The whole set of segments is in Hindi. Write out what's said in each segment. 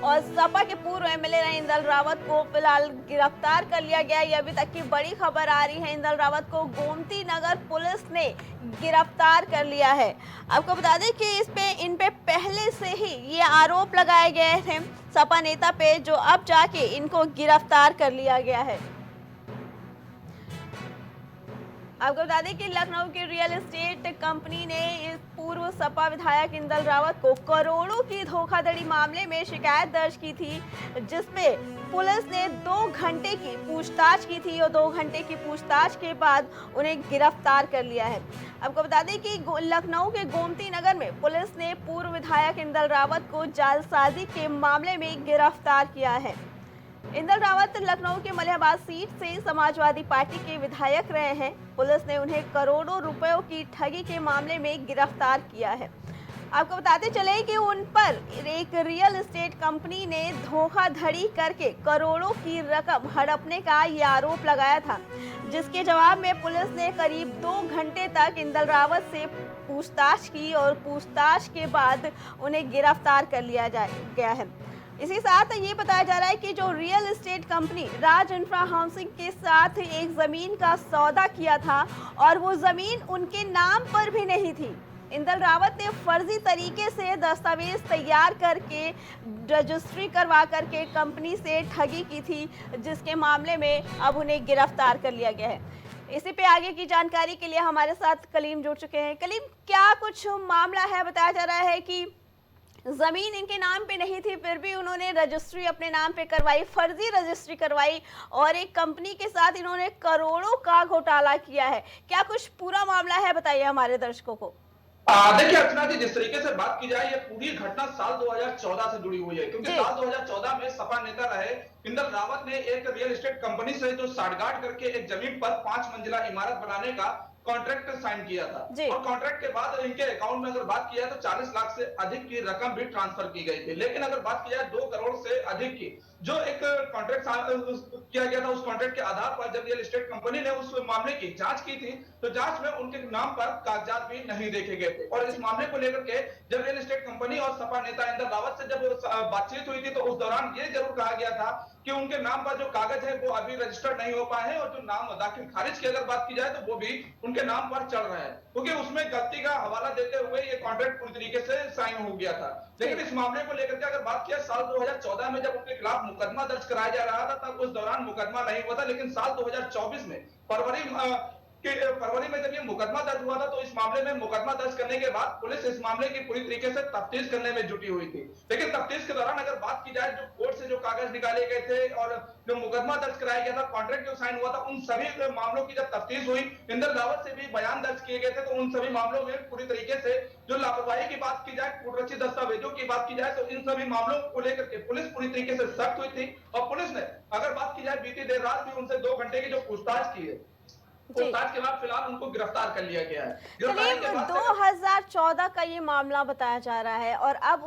और सपा के पूर्व एमएलए रहे इंदल रावत को फिलहाल गिरफ्तार कर लिया गया। ये अभी तक की बड़ी खबर आ रही है। इंदल रावत को गोमती नगर पुलिस ने गिरफ्तार कर लिया है। आपको बता दें कि इन पे पहले से ही ये आरोप लगाए गए थे सपा नेता पे, जो अब जाके इनको गिरफ्तार कर लिया गया है। आपको बता दें कि लखनऊ की रियल एस्टेट कंपनी ने इस पूर्व सपा विधायक इंदल रावत को करोड़ों की धोखाधड़ी मामले में शिकायत दर्ज की थी, जिसमें पुलिस ने 2 घंटे की पूछताछ की थी और 2 घंटे की पूछताछ के बाद उन्हें गिरफ्तार कर लिया है। आपको बता दें कि लखनऊ के गोमती नगर में पुलिस ने पूर्व विधायक इंदल रावत को जालसाजी के मामले में गिरफ्तार किया है। इंदल रावत लखनऊ के मलिहाबाद सीट से समाजवादी पार्टी के विधायक रहे हैं। पुलिस ने उन्हें करोड़ों रुपयों की ठगी के मामले में गिरफ्तार किया है। आपको बताते चले कि उन पर एक रियल एस्टेट कंपनी ने धोखाधड़ी करके करोड़ों की रकम हड़पने का ये आरोप लगाया था, जिसके जवाब में पुलिस ने करीब 2 घंटे तक इंदल रावत से पूछताछ की और पूछताछ के बाद उन्हें गिरफ्तार कर लिया गया है। इसी साथ ये बताया जा रहा है कि जो रियल एस्टेट कंपनी राज इंफ्रा हाउसिंग के साथ एक जमीन का सौदा किया था और वो जमीन उनके नाम पर भी नहीं थी। इंदल रावत ने फर्जी तरीके से दस्तावेज तैयार करके रजिस्ट्री करवा करके कंपनी से ठगी की थी, जिसके मामले में अब उन्हें गिरफ्तार कर लिया गया है। इसी पे आगे की जानकारी के लिए हमारे साथ कलीम जुड़ चुके हैं। कलीम, क्या कुछ मामला है? बताया जा रहा है कि जमीन इनके नाम पे नहीं थी, फिर भी उन्होंने रजिस्ट्री अपने नाम पे करवाई, फर्जी रजिस्ट्री करवाई और एक कंपनी के साथ इन्होंने करोड़ों का घोटाला किया है। क्या कुछ पूरा मामला है, बताइए हमारे दर्शकों को। देखिए अर्चना जी, जिस तरीके से बात की जाए, ये पूरी घटना साल 2014 से जुड़ी हुई है, क्योंकि साल 2014 में सपा नेता रहे इंदल रावत ने एक रियल एस्टेट कंपनी से जो साठगांठ करके एक जमीन पर 5 मंजिला इमारत बनाने का कॉन्ट्रैक्ट साइन किया था। और कॉन्ट्रैक्ट के बाद इनके अकाउंट में अगर बात की जाए तो 40 लाख से अधिक की रकम भी ट्रांसफर की गई थी। लेकिन अगर बात की जाए 2 करोड़ से अधिक की जो एक कॉन्ट्रैक्ट किया गया था, उस कॉन्ट्रैक्ट के आधार पर जब रियल एस्टेट कंपनी ने उस मामले की जांच की थी, तो जांच में उनके नाम पर कागजात भी नहीं देखे गए थे। और इस मामले को लेकर के जब रियल एस्टेट कंपनी और सपा नेता इंदल रावत से जब बातचीत हुई थी, तो उस दौरान ये जरूर कहा गया था कि उनके नाम पर जो कागज है वो अभी रजिस्टर्ड नहीं हो पाए हैं और जो नाम दाखिल खारिज की अगर बात की जाए तो वो भी उनके नाम पर चल रहा है, क्योंकि उसमें गलती का हवाला देते हुए ये कॉन्ट्रैक्ट पूरी तरीके से साइन हो गया था। लेकिन इस मामले को लेकर के अगर बात किया, साल 2014 में जब उनके खिलाफ मुकदमा दर्ज कराया जा रहा था, तब उस दौरान मुकदमा नहीं हुआ था। लेकिन साल 2024 में फरवरी में जब ये मुकदमा दर्ज हुआ था, तो इस मामले में मुकदमा दर्ज करने के बाद पुलिस इस मामले की पूरी तरीके से तफ्तीश करने में जुटी हुई थी। लेकिन तफ्तीश के दौरान अगर बात की जाए, जो कोर्ट से जो कागज निकाले गए थे और जो मुकदमा दर्ज कराया गया था, कॉन्ट्रैक्ट जो साइन हुआ था, उन सभी मामलों की जब तफ्तीश हुई, इंदल रावत से भी बयान दर्ज किए गए थे, तो उन सभी मामलों में पूरी तरीके से जो लापरवाही की बात की जाए, कूटरचित दस्तावेजों की बात की जाए, तो इन सभी मामलों को लेकर के पुलिस पूरी तरीके से सख्त हुई थी। और पुलिस ने अगर बात की जाए, बीती देर रात भी उनसे 2 घंटे की जो पूछताछ की है, पूछताछ के बाद फिलहाल उनको गिरफ्तार कर लिया गया है। गिरफ्तारी के बाद 2014 का ये मामला बताया जा रहा है और अब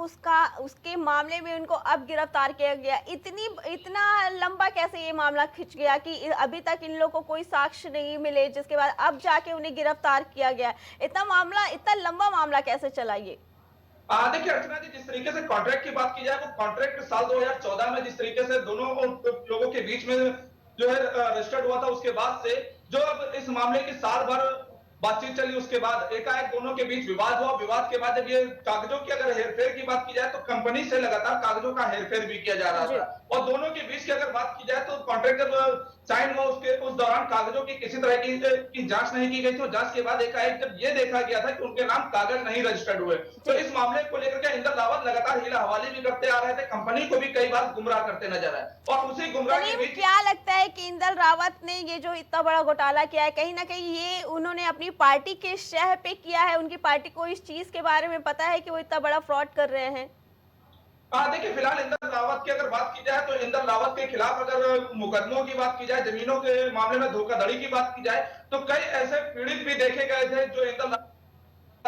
उसके मामले में उनको अब गिरफ्तार किया गया। इतना लंबा कैसे ये मामला खिंच गया कि अभी तक इन लोगों को कोई साक्ष्य नहीं मिले, जिसके बाद अब जाके उन्हें गिरफ्तार किया गया। इतना लंबा मामला कैसे चला ये? देखिए अर्चना जी, जिस तरीके से कॉन्ट्रैक्ट की बात की जाए, वो कॉन्ट्रैक्ट साल 2014 में जिस तरीके से दोनों लोगों के बीच में जो है रजिस्टर्ड हुआ था, उसके बाद से जो अब इस मामले की साल भर बातचीत चली, उसके बाद एकाएक दोनों के बीच विवाद हुआ। विवाद के बाद जब ये कागजों की अगर हेरफेर की बात की जाए, तो कंपनी से लगातार कागजों का हेरफेर भी किया जा रहा था। और दोनों के बीच की अगर बात की जाए, तो कॉन्ट्रैक्ट जब साइन हुआ, उस दौरान कागजों की किसी तरह की जांच नहीं की गई थी। जांच के बाद एकाएक जब ये देखा गया था कि उनके नाम कागज नहीं रजिस्टर्ड हुए, तो इस मामले को लेकर के इंदल रावत लगातार हीला हवाली भी करते आ रहे थे, कंपनी को भी कई बार गुमराह करते नजर आए। और उसी गुमराह के बीच क्या लगता है कि इंदल रावत ने ये जो इतना बड़ा घोटाला किया है, कहीं ना कहीं ये उन्होंने अपनी पार्टी के शह पे किया है? उनकी पार्टी को इस चीज के बारे में पता है कि वो इतना बड़ा फ्रॉड कर रहे हैं? देखिए फिलहाल इंदल रावत की अगर बात की जाए, तो इंदल रावत के खिलाफ अगर मुकदमों की बात की जाए, जमीनों के मामले में धोखाधड़ी की बात की जाए, तो कई ऐसे पीड़ित भी देखे गए थे जो इंदल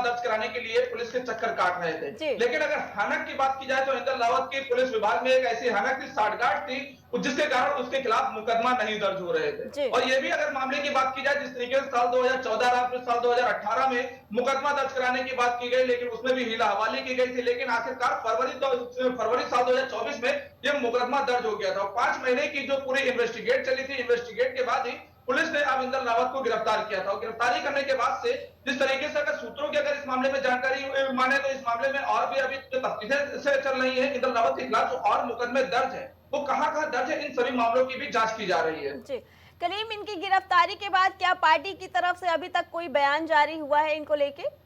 दर्ज कराने के लिए पुलिस के चक्कर काट रहे थे। जी। लेकिन अगर हनक की बात की जाए तो इंदल रावत की पुलिस विभाग में एक ऐसी हनक थी, साठगांठ थी, जिसके कारण उसके खिलाफ मुकदमा नहीं दर्ज हो रहे थे। जी। और ये भी अगर मामले की बात की जाए, जिस तरीके से साल 2014 रहा, फिर साल 2018 में मुकदमा दर्ज कराने की बात की गई, लेकिन उसमें भी हीला हवाली की गई थी। लेकिन आखिरकार फरवरी साल 2024 में ये मुकदमा दर्ज हो गया था। 5 महीने की जो पूरी इन्वेस्टिगेट चली थी, इन्वेस्टिगेट के बाद ही पुलिस ने अब इंदल रावत को गिरफ्तार किया था। और गिरफ्तारी करने के बाद से जिस तरीके से अगर सूत्रों की अगर इस मामले में जानकारी माने तो इस मामले में और भी अभी जो तफ्तीशें से चल रही है इंदल रावत के खिलाफ, जो और मुकदमे दर्ज है वो कहां दर्ज है, इन सभी मामलों की भी जांच की जा रही है। जी। कलीम, इनकी गिरफ्तारी के बाद क्या पार्टी की तरफ से अभी तक कोई बयान जारी हुआ है इनको लेके?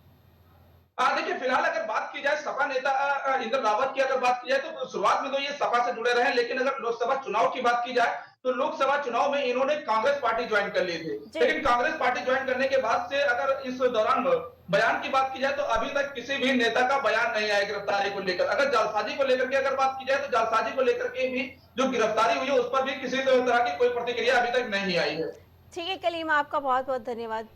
देखिए, फिलहाल अगर बात की जाए सपा नेता इंदल रावत की अगर बात की जाए तो शुरुआत में तो ये सपा से जुड़े रहे, लेकिन अगर लोकसभा चुनाव की बात की जाए तो लोकसभा चुनाव में इन्होंने कांग्रेस पार्टी ज्वाइन कर ली थी। लेकिन कांग्रेस पार्टी ज्वाइन करने के बाद से अगर इस दौरान बयान की बात की जाए तो अभी तक किसी भी नेता का बयान नहीं आया गिरफ्तारी को लेकर। अगर जालसाजी को लेकर के अगर बात की जाए तो जालसाजी को लेकर के भी जो गिरफ्तारी हुई है उस पर भी किसी तरह की कोई प्रतिक्रिया अभी तक नहीं आई है। ठीक है कलीम, आपका बहुत बहुत धन्यवाद।